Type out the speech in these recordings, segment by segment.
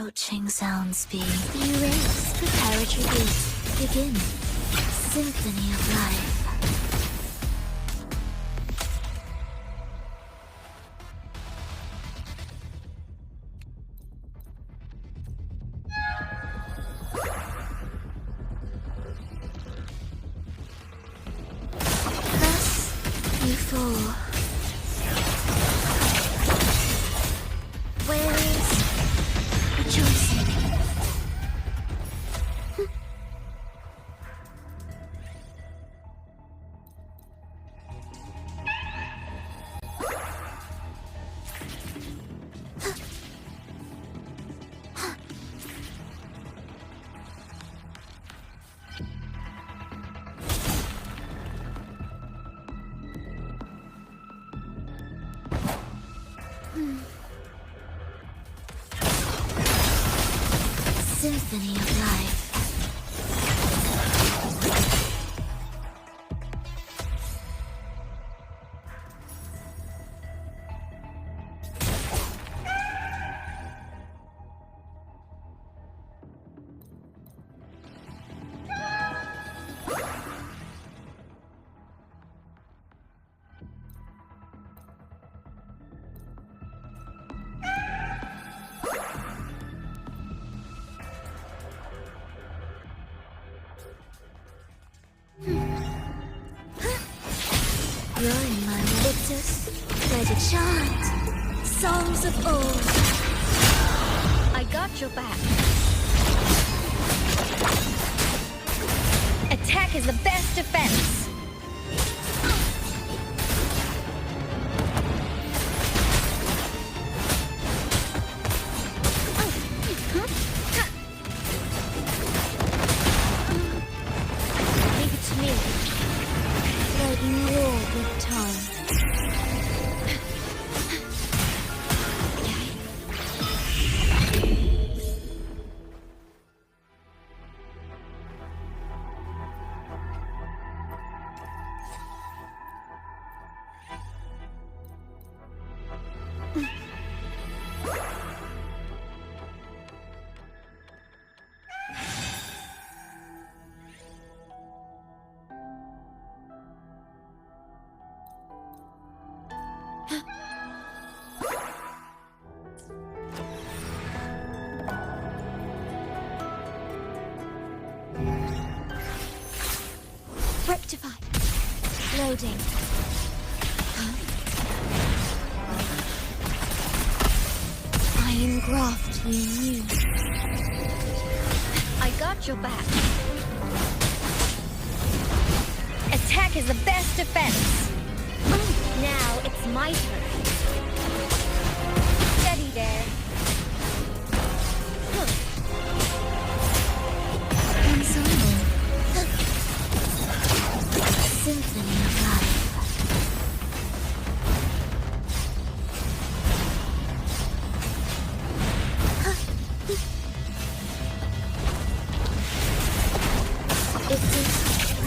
approaching sound speed. You race, preparatory beats, begin. Symphony of life. Thus, you fall. Where is rejoicing? Symphony of life. You're in my victors, tragic chant, songs of old. I got your back. Attack is the best defense. Leave it to me. Lightning roar with time. Rectify. Loading. I engraft you new. I got your back. Attack is the best defense. Now it's my turn. Steady there. Ensemble. Symphony of life. It is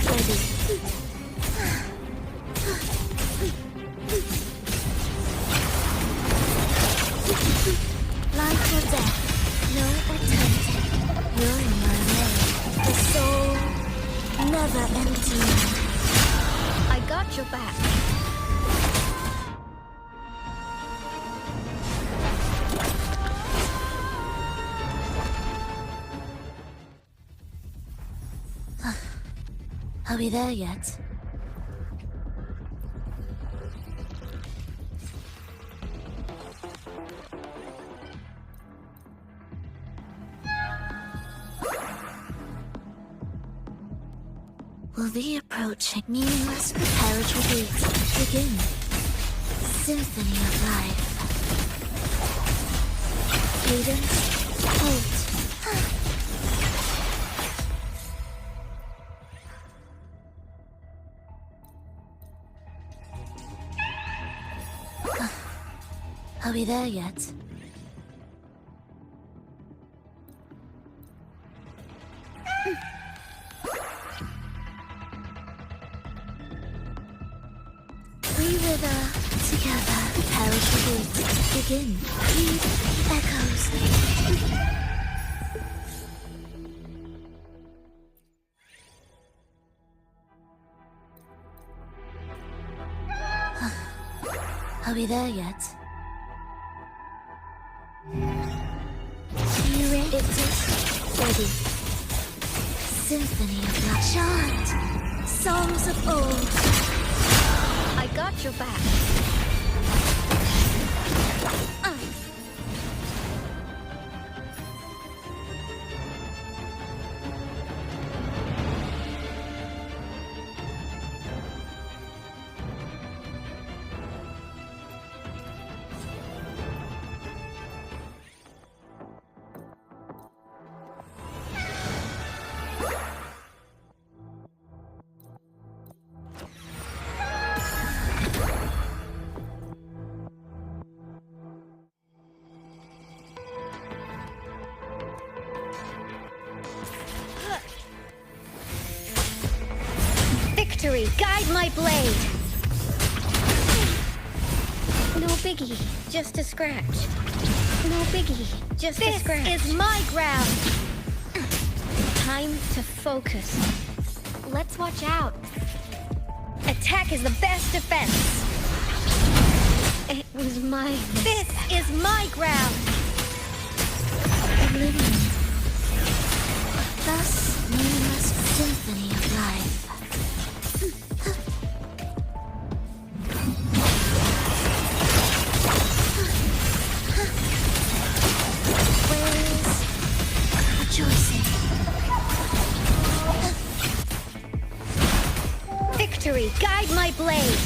ready. Life or death, no alternative. You're in my way. The soul never empty. I got your back. Are we there yet? Will be approaching meaningless preparatory beats. Begin. Symphony of life. Cadence. Halt. Are we there yet? We wither together, parachute begin. Heed echoes. Are we there yet? Are you ready? It is ready. Symphony of love. Chant songs of old. I got your back. Victory, guide my blade. No biggie, just a scratch. No biggie, just a scratch. This is my ground. Time to focus. Let's watch out. Attack is the best defense. It was my mistake. This is my ground. Oblivion. Thus nameless symphony of life. Victory, guide my blade.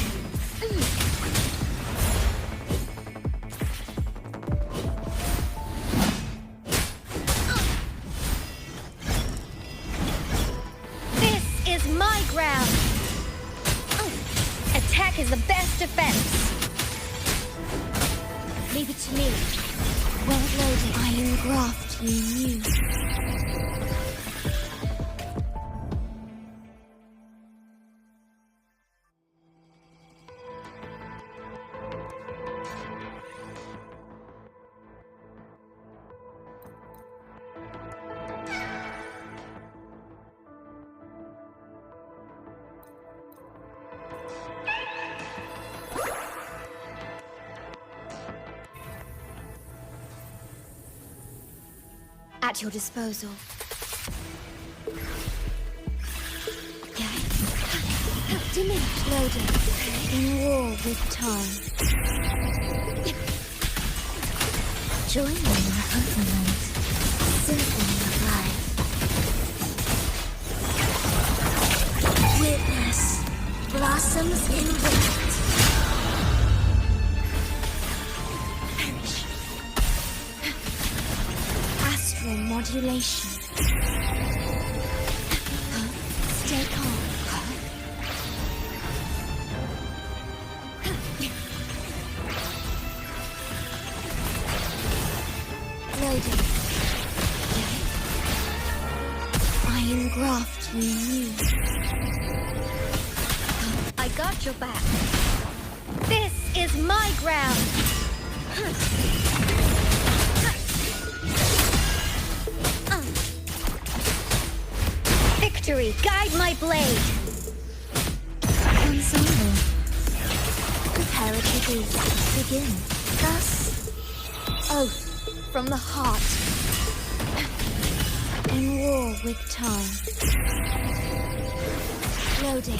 This is my ground. Attack is the best defense. Leave it to me. Well loaded, iron graft you knew. At your disposal. Diminished loading in war with time. Join me in the compliment. Symphony of life. Witness blossoms in wind. Perish. Astral modulation. Stay calm. Loading. Iron graft you knew. I got your back. This is my ground. Victory, guide my blade. Ensemble. Prepare it to be. Begin. Thus, oath from the heart. In war with time. Loading.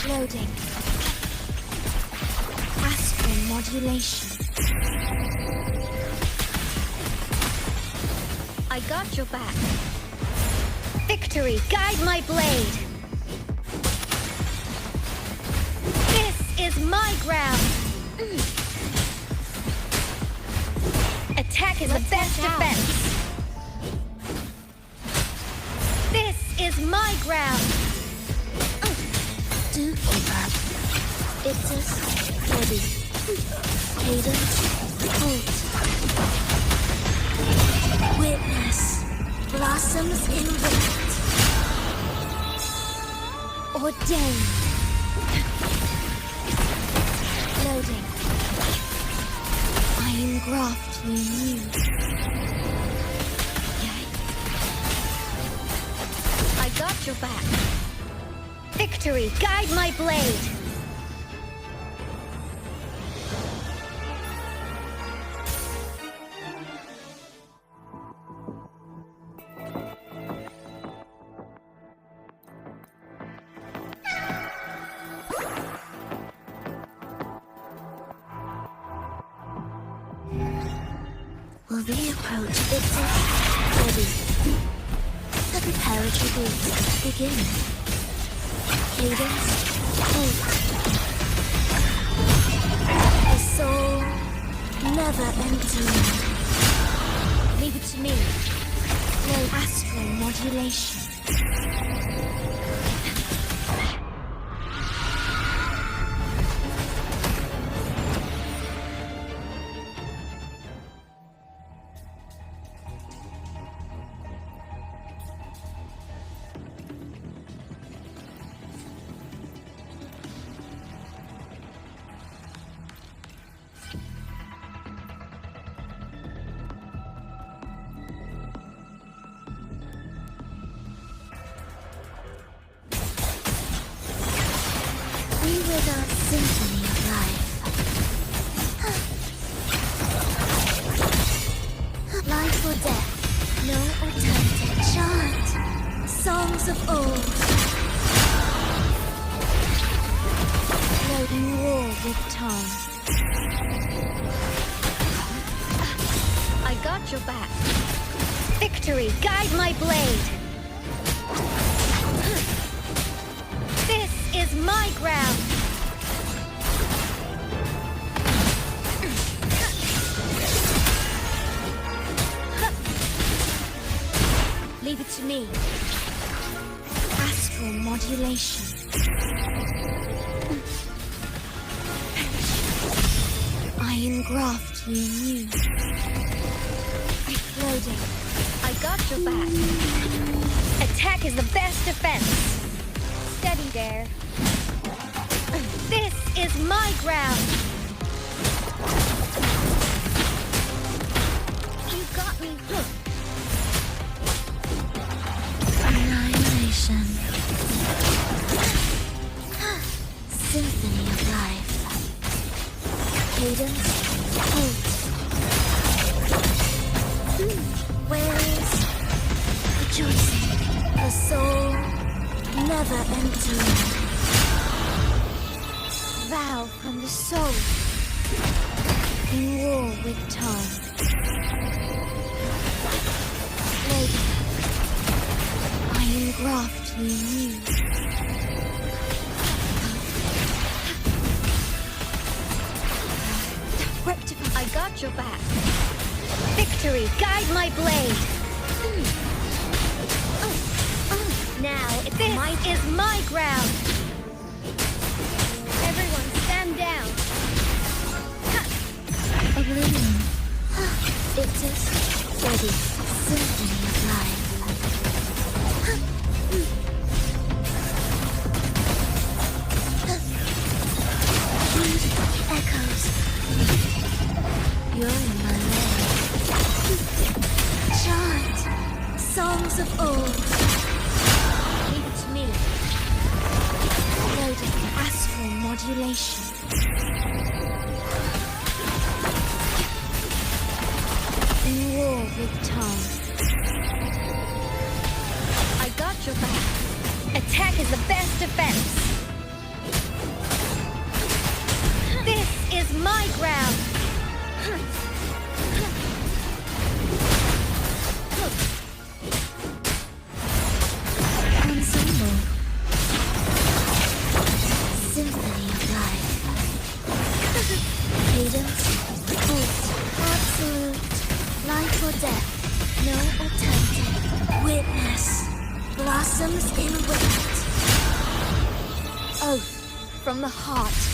Loading. Astral modulation. I got your back. Victory, guide my blade. This is my ground. Attack is the best defense. This is my ground. Do keep up. It's a steady cadence. Hold. Witness blossoms in wind. Ordained. Loading. I engraft you new. I got your back. Victory, guide my blade. Will the approach its ready? The preparatory beats begin. Cadence, hold. The soul never emptying. Leave it to me. No astral modulation. We with our symphony of life. Life or death, no alternative. Chant songs of old. Loading war with time. I got your back. Victory, guide my blade. This is my ground. Leave it to me. Astral modulation. I engraft you new. Loading. I got your back. Attack is the best defense. Steady there. This is my ground. You got me hooked. Annihilation. Symphony of life. Cadence, hold. Where is rejoicing? The soul never emptying. Vow from the soul. In war with time. Lady, I engraft you new. Rectify. I got your back. Victory, guide my blade. Now, this is my ground. Everyone stand down. Oblivion. It is steady symphony of life. Echoes. You're in my lair. Chant songs of old. Leave it to me. Loading astral modulation. In war with time. I got your back. Attack is the best defense. This is my ground. Ensemble. Symphony of life. Cadence, hold, absolute in wait. Oath from the heart.